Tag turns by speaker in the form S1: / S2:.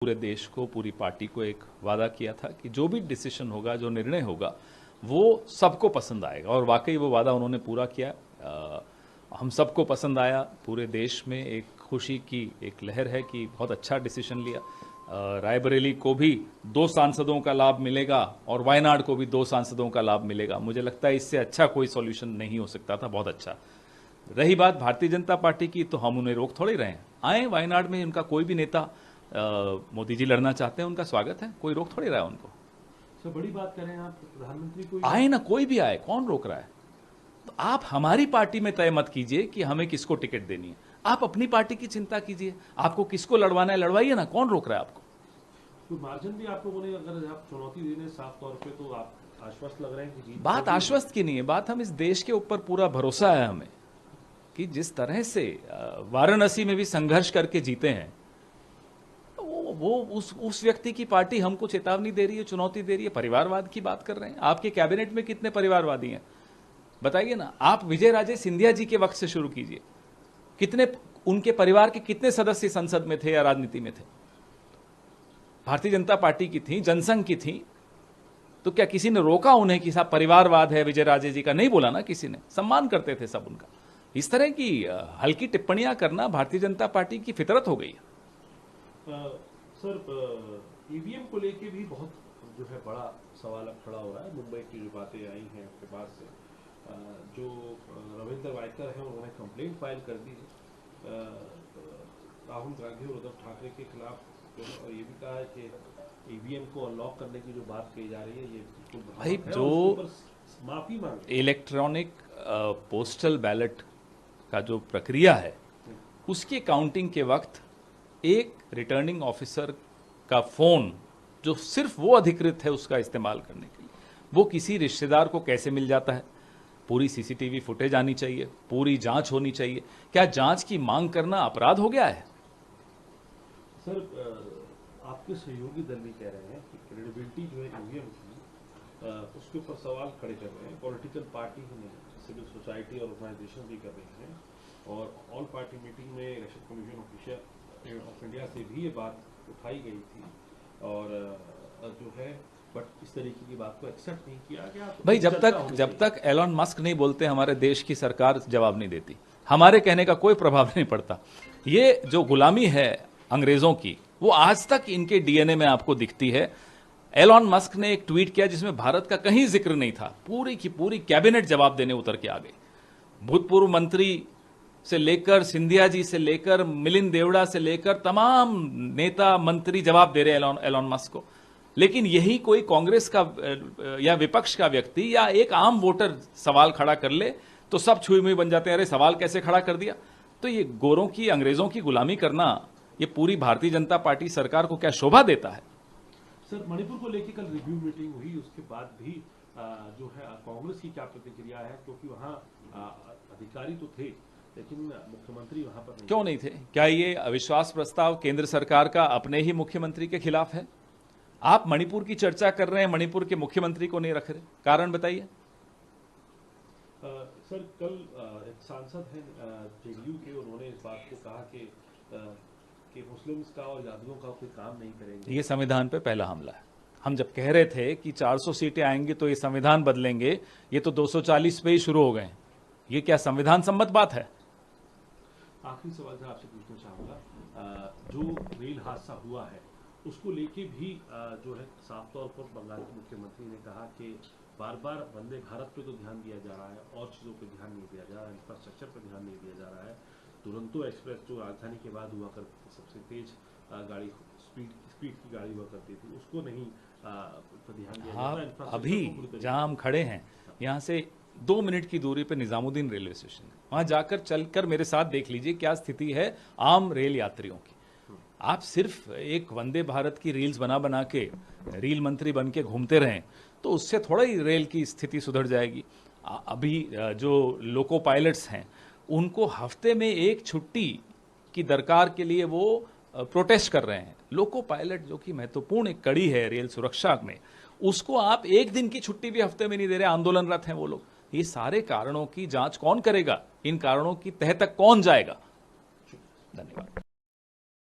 S1: पूरे देश को, पूरी पार्टी को एक वादा किया था कि जो भी डिसीजन होगा, जो निर्णय होगा, वो सबको पसंद आएगा। और वाकई वो वादा उन्होंने पूरा किया। हम सबको पसंद आया। पूरे देश में एक खुशी की एक लहर है कि बहुत अच्छा डिसीजन लिया। रायबरेली को भी 2 सांसदों का लाभ मिलेगा और वायनाड को भी 2 सांसदों का लाभ मिलेगा। मुझे लगता है इससे अच्छा कोई सॉल्यूशन नहीं हो सकता था। बहुत अच्छा। रही बात भारतीय जनता पार्टी की, तो हम उन्हें रोक थोड़े रहे हैं। आए वायनाड में, उनका कोई भी नेता मोदी जी लड़ना चाहते हैं, उनका स्वागत है, कोई रोक थोड़ी रहा है उनको।
S2: सर बड़ी बात करें आप, प्रधानमंत्री को
S1: आए ना, कोई भी आए, कौन रोक रहा है? तो आप हमारी पार्टी में तय मत कीजिए कि हमें किसको टिकट देनी है। आप अपनी पार्टी की चिंता कीजिए। आपको किसको लड़वाना है, लड़वाइए ना, कौन रोक रहा है आपको?
S2: कोई मार्जिन भी आप लोगों ने, अगर आप चुनौती दे रहे हैं साफ तौर पे, तो आप आश्वस्त लग रहे हैं कि जीत?
S1: बात आश्वस्त की नहीं है, बात हम इस देश के ऊपर पूरा भरोसा है हमें कि जिस तरह से वाराणसी में भी संघर्ष करके जीते हैं, वो उस व्यक्ति की पार्टी हमको चेतावनी दे रही है, चुनौती दे रही है। परिवारवाद की बात कर रहे हैं। आपके कैबिनेट में कितने परिवारवादी हैं बताइए ना। आप विजय राजे सिंधिया जी के वक्त से शुरू कीजिए, कितने उनके परिवार के कितने सदस्य संसद में थे या राजनीति में थे? भारतीय जनता पार्टी की थी, जनसंघ की थी, तो क्या किसी ने रोका उन्हें कि साहब परिवारवाद है विजय राजे जी का? नहीं बोला ना किसी ने। सम्मान करते थे सब उनका। इस तरह की हल्की टिप्पणियां करना भारतीय जनता पार्टी की फितरत हो गई है।
S2: सर ईवीएम को लेके भी बहुत जो है बड़ा सवाल अब खड़ा हो रहा है। मुंबई की जो बातें आई हैं उसके बाद से जो रविंद्र वायकर है उन्होंने कंप्लेंट फाइल कर दी है राहुल गांधी और उद्धव ठाकरे के खिलाफ, और ये भी कहा है कि ईवीएम को अनलॉक करने की जो बात कही जा रही है ये
S1: भाई, जो
S2: माफी मांग
S1: इलेक्ट्रॉनिक पोस्टल बैलेट का जो प्रक्रिया है, उसकी काउंटिंग के वक्त एक रिटर्निंग ऑफिसर का फोन, जो सिर्फ वो अधिकृत है उसका इस्तेमाल करने के लिए, वो किसी रिश्तेदार को कैसे मिल जाता है? पूरी सीसीटीवी फुटेज आनी चाहिए, पूरी जांच होनी चाहिए। क्या जांच की मांग करना अपराध हो गया है?
S2: सर आपके सहयोगी दल भी कह रहे हैं कि क्रेडिबिलिटी जो है ईवीएम की, उसके ऊपर सवाल खड़े कर रहे हैं। पॉलिटिकल पार्टी ही नहीं, सिविल सोसाइटी और ऑर्गेनाइजेशन भी कर रही हैं। और ऑल पार्टी मीटिंग में इलेक्शन कमीशन ऑफ इंडिया से भी ये बात उठाई गई थी, और जो है बट इस तरीके की बात को एक्सेप्ट नहीं किया गया। तो
S1: भाई, जब तक एलॉन मस्क नहीं बोलते, हमारे देश की सरकार जवाब नहीं देती। हमारे कहने का कोई प्रभाव नहीं पड़ता। ये जो गुलामी है अंग्रेजों की, वो आज तक इनके डीएनए में आपको दिखती है। एलॉन मस्क ने एक ट्वीट किया जिसमें भारत का कहीं जिक्र नहीं था। पूरी की पूरी कैबिनेट जवाब देने उतर के आ गई। भूतपूर्व मंत्री से लेकर सिंधिया जी से लेकर मिलिंद देवड़ा से लेकर तमाम नेता मंत्री जवाब दे रहे एलॉन मस्क को। लेकिन यही कोई कांग्रेस का या विपक्ष का व्यक्ति या एक आम वोटर सवाल खड़ा कर ले तो सब छुई मुई बन जाते हैं। अरे सवाल कैसे खड़ा कर दिया? तो ये गोरों की, अंग्रेजों की गुलामी करना, ये पूरी भारतीय जनता पार्टी सरकार को क्या शोभा देता है?
S2: सर मणिपुर को लेकर कल रिव्यू मीटिंग हुई, उसके बाद भी जो है कांग्रेस की क्या प्रतिक्रिया है? क्योंकि वहां अधिकारी तो थे लेकिन मुख्यमंत्री वहां पर
S1: क्यों नहीं थे? क्या ये अविश्वास प्रस्ताव केंद्र सरकार का अपने ही मुख्यमंत्री के खिलाफ है? आप मणिपुर की चर्चा कर रहे हैं, मणिपुर के मुख्यमंत्री को नहीं रख रहे, कारण बताइए।
S2: सर कल एक सांसद हैं जेडीयू के, उन्होंने इस बात को कहा कि मुस्लिम्स का और यादवों का कोई काम नहीं करेंगे।
S1: ये संविधान पे पहला हमला है। हम जब कह रहे थे कि 400 सीटें आएंगी तो ये संविधान बदलेंगे, ये तो 240 पे ही शुरू हो गए। ये क्या संविधान सम्मत बात है?
S2: आखिरी सवाल मैं आपसे पूछना चाहूंगा, जो रेल हादसा हुआ है उसको लेके भी जो है साफ तौर पर बंगाल के मुख्यमंत्री ने कहा कि बार बार वंदे भारत पे तो ध्यान दिया जा रहा है और चीज़ों पे ध्यान नहीं दिया जा रहा है, इंफ्रास्ट्रक्चर पे ध्यान नहीं दिया जा रहा है। दुरंतो एक्सप्रेस जो राजधानी के बाद हुआ करती थी, सबसे तेज गाड़ी, स्पीड की गाड़ी हुआ करती थी, उसको नहीं ध्यान दिया जाता है।
S1: अभी जहां हम खड़े हैं, यहाँ से 2 मिनट की दूरी पे निजामुद्दीन रेलवे स्टेशन है। वहां जाकर चलकर मेरे साथ देख लीजिए क्या स्थिति है आम रेल यात्रियों की। आप सिर्फ एक वंदे भारत की रील्स बना बना के रेल मंत्री बन के घूमते रहें तो उससे थोड़ा ही रेल की स्थिति सुधर जाएगी। अभी जो लोको पायलट्स हैं, उनको हफ्ते में 1 छुट्टी की दरकार के लिए वो प्रोटेस्ट कर रहे हैं। लोको पायलट जो कि महत्वपूर्ण एक कड़ी है रेल सुरक्षा में, उसको आप 1 दिन की छुट्टी भी हफ्ते में नहीं दे रहे। आंदोलनरत हैं वो लोग। ये सारे कारणों की जांच कौन करेगा? इन कारणों की तह तक कौन जाएगा? धन्यवाद।